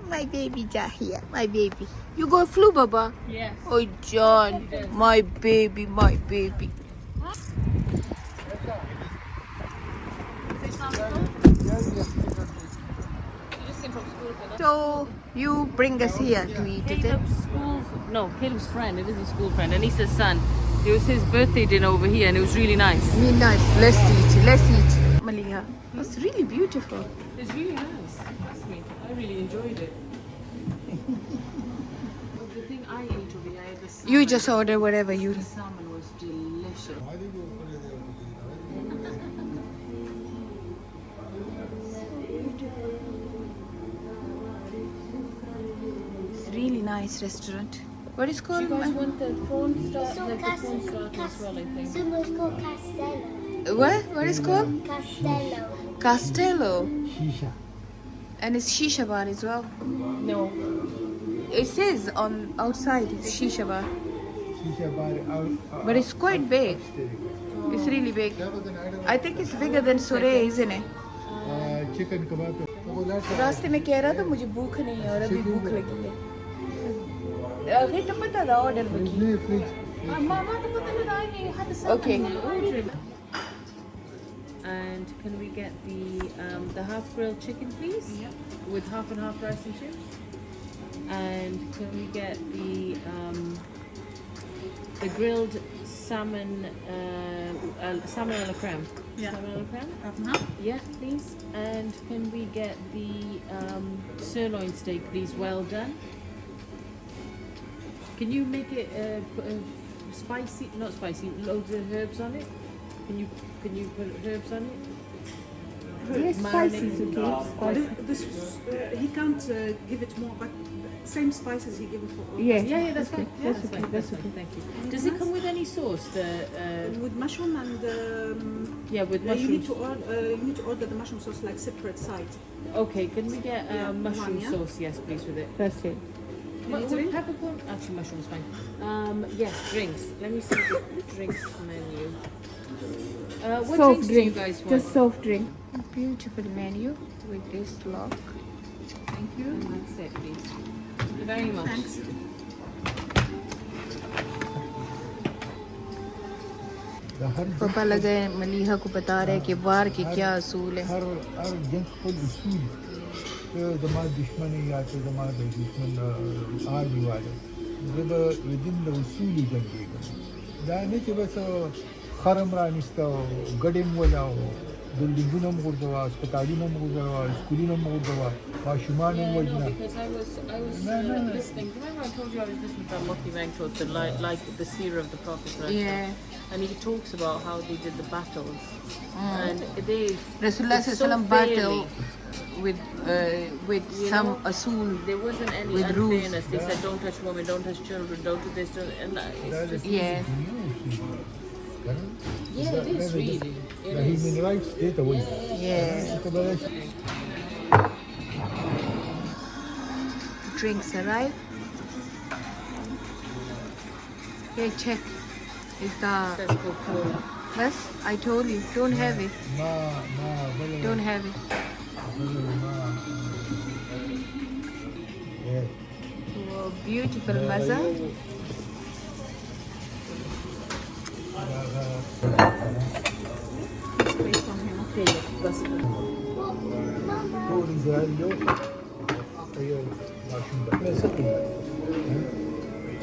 My baby Jahia, my baby. You go flu, Baba? Yes. Oh, John, my baby, my baby. So you bring us here to eat, is it? Caleb's school, no, Caleb's friend, it is a school friend, Anissa's son. It was his birthday dinner over here and it was really nice. Really nice. Let's eat. Let's eat. Maliha. It's really beautiful. It's really nice. Trust me, I really enjoyed it. The thing I ate over here, I had the salmon. You just order whatever you. The salmon was delicious. It's really nice restaurant. What is You called? guys want the prawn starter, So like the prawn starter as well, I think. Someone's called Castello. What? What is called? Castello. Castello. Shisha. And it's shisha bar as well. No. It says on outside it's shisha bar. Shisha bar out. But it's quite big. It's really big. I think it's bigger than Sore, isn't it? Chicken kebab. रास्ते में कह रहा था मुझे भूख नहीं है और अभी भूख लगी है अरे तो पता था ऑर्डर बकी मामा तो पता लगा नहीं हाथ से okay And can we get the half grilled chicken, please? Yeah. With half and half rice and chips. And can we get the grilled salmon, salmon a la creme? Yeah. Salmon a la creme? Half and half. Yeah, please. And can we get the sirloin steak, please? Well done. Can you make it spicy? Not spicy. Loads of herbs on it. Can you put herbs on it? Yes, spicy is okay. He can't give it more, but same spices he gives for all. Yeah, That's fine. Yeah, that's fine. That's fine. Thank you. Does it come with any sauce? With mushroom and With you need to order the mushroom sauce like separate side. Okay, can we get mushroom one, yeah? sauce? Yes, please, with it. That's it. With peppercorn? Actually, mushroom's fine. Yes, drinks. Let me see the drinks menu. What Soft drinks do you drink, guys want? just soft drink. Beautiful menu with this lock. Thank you. And that's it, please. Thank you very much. Thanks. पापा लगे मलीहा को बता रहे कि बाहर के क्या असूल है हर जंग खुद उसूल तो जमात दुश्मन या तो जमात दुश्मन आर्मी वाले जब विदिन द उसूली जंगेगा जाने के बस खरम रानिस्ता गडेम वलाओ बिल्डिंगों में गुर्दवा अस्पतालों में गुर्दवा स्कूलों में गुर्दवा वाशुमानों में वजना Because I was listening. Remember I told you I was listening to Mokhi Vankot, like the seer of the Prophet. Yeah. And he talks about how they did the battles. And they Rasulullah it's so sallam battle with some know, asul there wasn't any with rules. unfairness. They said don't touch women, don't touch children, don't do this, don't, and it's just Yeah. yeah, it is really. It is. human rights straight away. Yeah. Drinks arrive. Hey, check. Is the Says Coca-Cola. bus? I told you, don't have it. Don't have it. Oh, beautiful maza.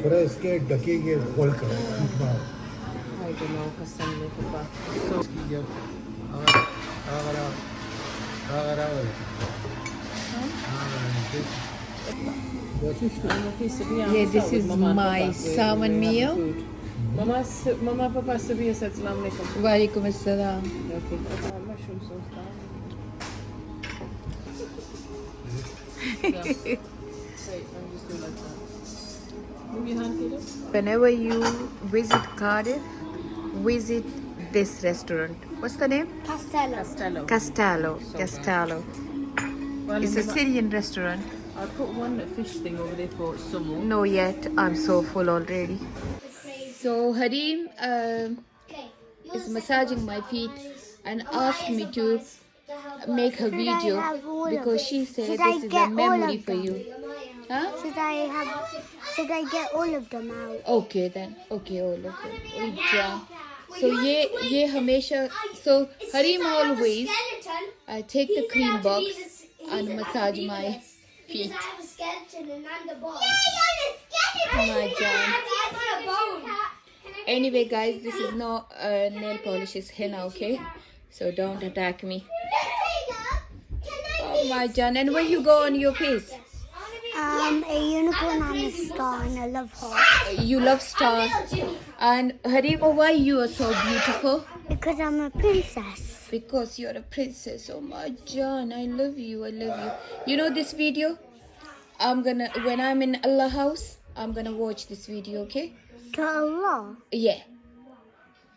थोड़ा इसके ढके के खोल कर I don't know, कसम में पापा. So जब अगर I'm okay, Sabia. Yeah, this is my salmon meal. Mama, Papa, Sabia said salam alaikum. Walaikum assalam. Okay. Mushroom sauce down. Yeah. Wait, let me just do like that. Move your hand, Peter. Whenever you visit Cardiff, visit this restaurant. What's the name? Castello. Castello. Castello. Castello. Well, It's a Syrian restaurant. I'll put one fish thing over there for sumo. No yet. I'm so full already. So Harim Okay. is massaging my feet and asked me to make a Should I video have all of because it? she said Should I this is a get all memory of for them? you. Huh? Should I get all of them out? Okay then. Okay, all of them. Yeah. So ye hamesha. So Harim always take the cream box and massage my feet. My jam. Anyway, guys, this is no nail polish. It's henna, okay? So don't attack me. Oh my John, and what you go on your face? A unicorn and a star and a love heart. You love star. And Harima, why you are so beautiful? Because I'm a princess. Because you're a princess. Oh my John, I love you. I love you. You know this video? When I'm in Allah house, I'm gonna watch this video, okay? To Allah. Yeah.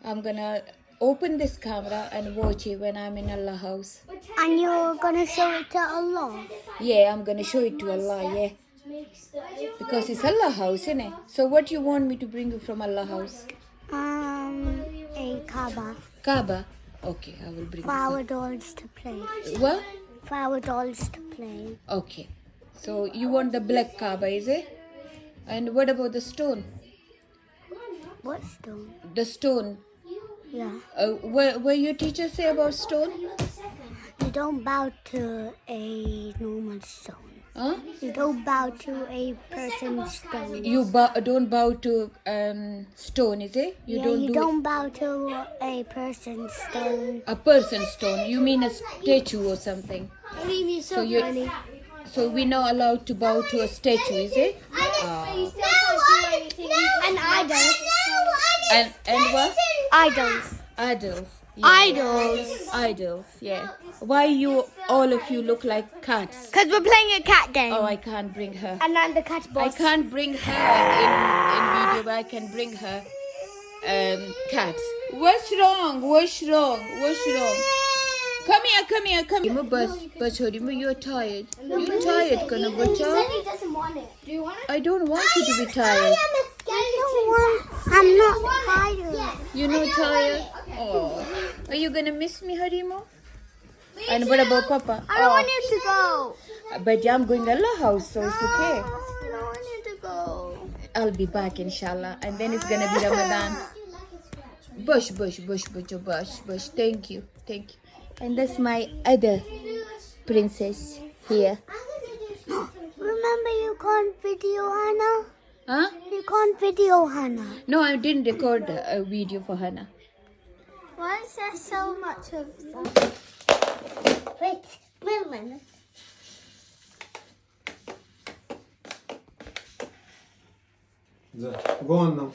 I'm gonna open this camera and watch it when I'm in Allah house. And you're gonna show it to Allah. Yeah, I'm gonna show it to Allah, yeah. Because it's Allah house, isn't it? So what you want me to bring you from Allah house? A Kaaba. Kaaba? Okay, I will bring For our dolls to play. What? For our dolls to play. Okay. So you want the black Kaaba, is it? And what about the stone? What stone? The stone. Yeah. What your teacher say about stone? You don't bow to a normal stone. Huh? You don't bow to a person's stone. You don't bow to stone, is it? You don't bow to a person's stone. A person's stone. You mean a statue or something? Leave you so funny. So we're not allowed to bow to a statue, is it? And idols. And what? Idols. Idols. Yeah. Idols. Idols, yeah. Why all of you look like cats? Because we're playing a cat game. Oh, I can't bring her. And I'm the cat I boss. can't bring her in video, but I can bring her cats. What's wrong? Come here. But you're tired. You're tired, Kana bacha. He doesn't want it. Do you want it? I don't want you to be tired. I'm not tired. You're not tired? Oh. Are you gonna miss me, Harimo? And what about Papa? I don't want you to go. But I'm going to Allah house, so it's okay. I don't want you to go. I'll be back, inshallah. And then it's gonna be Ramadan. Bush. Thank you. And that's my other princess here. Remember you can't video Hannah? Huh? You can't video Hannah. No, I didn't record a video for Hannah. Why is there so much of that? Wait a minute. Go on now.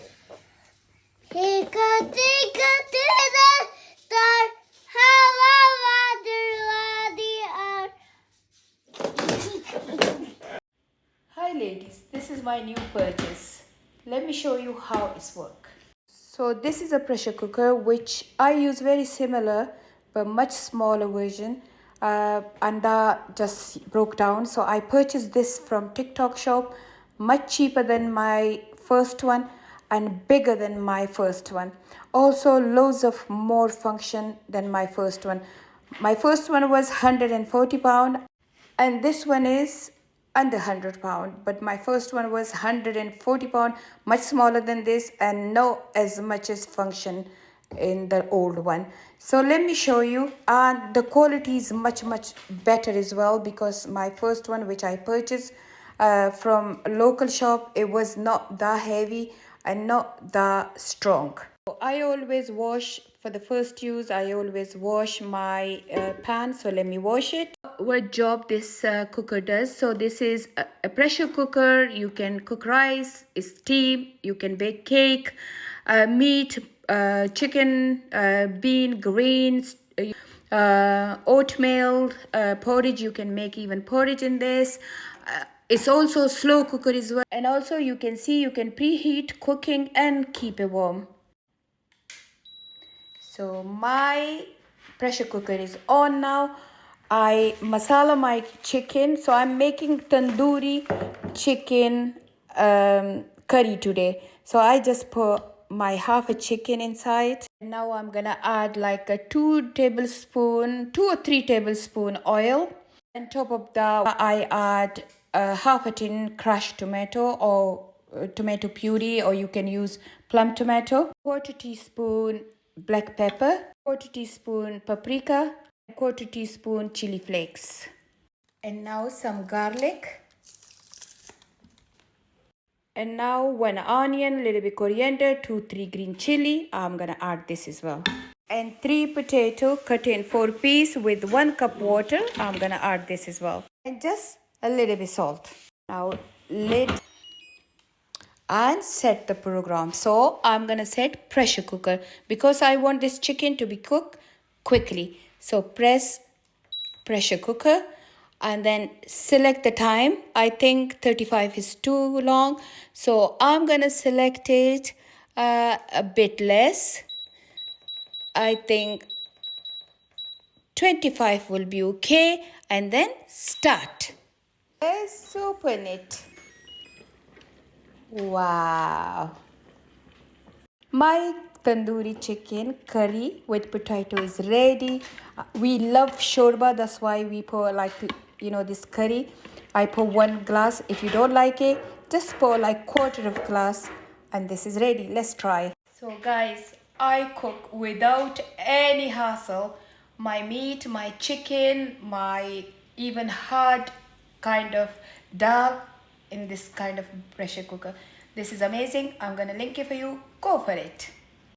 Hi ladies, this is my new purchase. Let me show you how it's work. So this is a pressure cooker which I use very similar but much smaller version, and that just broke down. So I purchased this from TikTok shop, much cheaper than my first one and bigger than my first one. Also loads of more function than my first one. My first one was £140 and this one is under £100, but my first one was £140, much smaller than this and no as much as function in the old one. So let me show you, and the quality is much better as well, because my first one which I purchased from a local shop, it was not that heavy and not that strong. I always wash, for the first use I always wash my pan, so let me wash it. What job this cooker does: so this is a pressure cooker. You can cook rice, steam, you can bake cake, meat, chicken, bean, greens, oatmeal, porridge. You can make even porridge in this. It's also a slow cooker as well, and also you can see you can preheat cooking and keep it warm. So my pressure cooker is on now. I masala my chicken. So I'm making tandoori chicken curry today. So I just put my half a chicken inside. Now I'm gonna add like a 2 or 3 tablespoon oil. On top of that, I add half a tin crushed tomato or tomato puree, or you can use plum tomato. Quarter teaspoon black pepper, quarter teaspoon paprika, quarter teaspoon chili flakes. And now some garlic. And now 1 onion, little bit coriander, 2-3 green chili. I'm gonna add this as well. And 3 potato cut in 4 pieces with 1 cup water. I'm gonna add this as well. And just a little bit salt. Now lid and set the program. So I'm gonna set pressure cooker because I want this chicken to be cooked quickly. So press pressure cooker and then select the time. I think 35 is too long, so I'm gonna select it a bit less. I think 25 will be okay, and then start. Let's open it. Wow, my tandoori chicken curry with potato is ready. We love shorba, that's why we pour like, this curry. I pour 1 glass. If you don't like it, just pour like quarter of glass, and this is ready. Let's try. So guys, I cook without any hassle. My meat, my chicken, my even hard kind of dal in this kind of pressure cooker. This is amazing. I'm gonna link it for you. Go for it.